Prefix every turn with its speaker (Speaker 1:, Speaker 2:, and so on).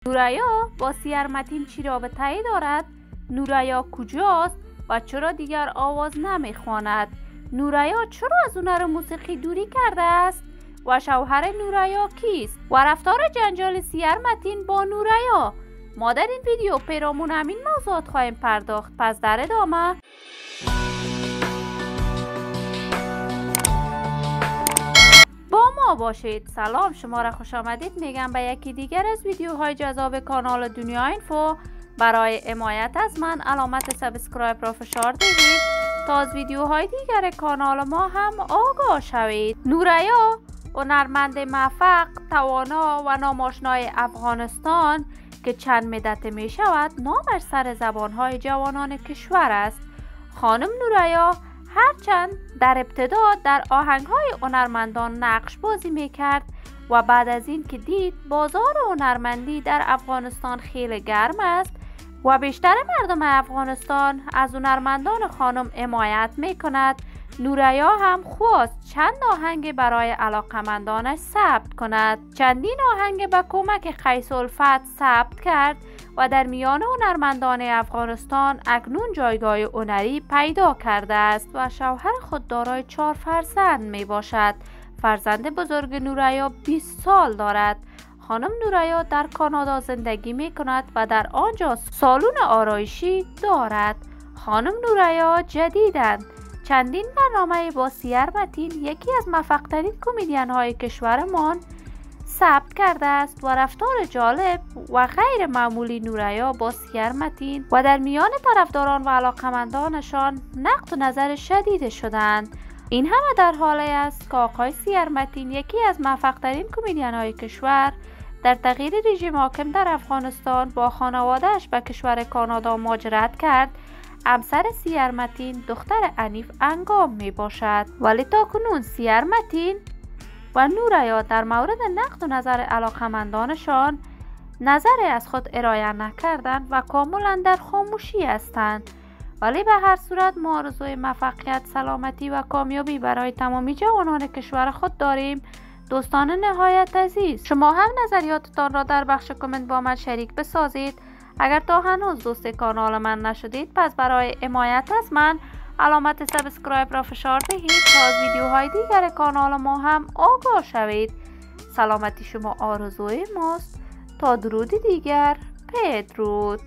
Speaker 1: نوریا با سیرمتین چی رابطه‌ای دارد؟ نوریا کجاست و چرا دیگر آواز نمیخواند؟ نوریا چرا از هنر موسیقی دوری کرده است؟ و شوهر نوریا کیست؟ و رفتار جنجال سیرمتین با نوریا. ما در این ویدیو پیرامون همین موضوعات خواهیم پرداخت. پس در ادامه با ما باشید. سلام، شما را خوش آمدید میگم به یکی دیگر از ویدیوهای جذاب کانال دنیا اینفو. برای حمایت از من علامت سابسکرایب را فشار دهید تا از ویدیوهای دیگر کانال ما هم آگاه شوید. نوریا هنرمند موفق، توانا و ناماشنای افغانستان که چند مدت می شود نامش سر زبانهای جوانان کشور است. خانم نوریا هرچند در ابتدا در آهنگهای هنرمندان نقش بازی می کرد و بعد از این که دید بازار هنرمندی در افغانستان خیلی گرم است و بیشتر مردم افغانستان از هنرمندان خانم حمایت می کند، نوریا هم خواست چند آهنگ برای علاقمندانش ثبت کند. چندین آهنگ به کمک قیس الفت ثبت کرد و در میان هنرمندان افغانستان اکنون جایگاه هنری پیدا کرده است و شوهر خود دارای 4 فرزند می باشد. فرزند بزرگ نوریا 20 سال دارد. خانم نوریا در کانادا زندگی می کند و در آنجا سالن آرایشی دارد. خانم نوریا جدیداً چندین برنامه با سیرمتین، یکی از موفق‌ترین کمدین های کشورمان، ثبت کرده است و رفتار جالب و غیر معمولی نوریا با سیرمتین و در میان طرفداران و علاقمندانشان نقد و نظر شدید شدند. این همه در حالی است که آقای سیرمتین، یکی از موفق‌ترین کمدین های کشور، در تغییر رژیم حاکم در افغانستان با خانواده‌اش به کشور کانادا مهاجرت کرد. همسر سیرمتین دختر انیف انگام می باشد، ولی تاکنون سیرمتین و نوریا در مورد نقد و نظر علاقمندانشان نظری از خود ارائه نکردند و کاملا در خاموشی هستند. ولی به هر صورت ما آرزوی موفقیت، سلامتی و کامیابی برای تمامی جوانان کشور خود داریم. دوستان نهایت عزیز، شما هم نظریاتتان را در بخش کامنت با من شریک بسازید. اگر تا هنوز دوست کانال من نشدید، پس برای حمایت از من علامت سابسکرایب را فشار دهید تا از ویدیوهای دیگر کانال ما هم آگاه شوید. سلامتی شما آرزوی ماست. تا درود دیگر، بدرود.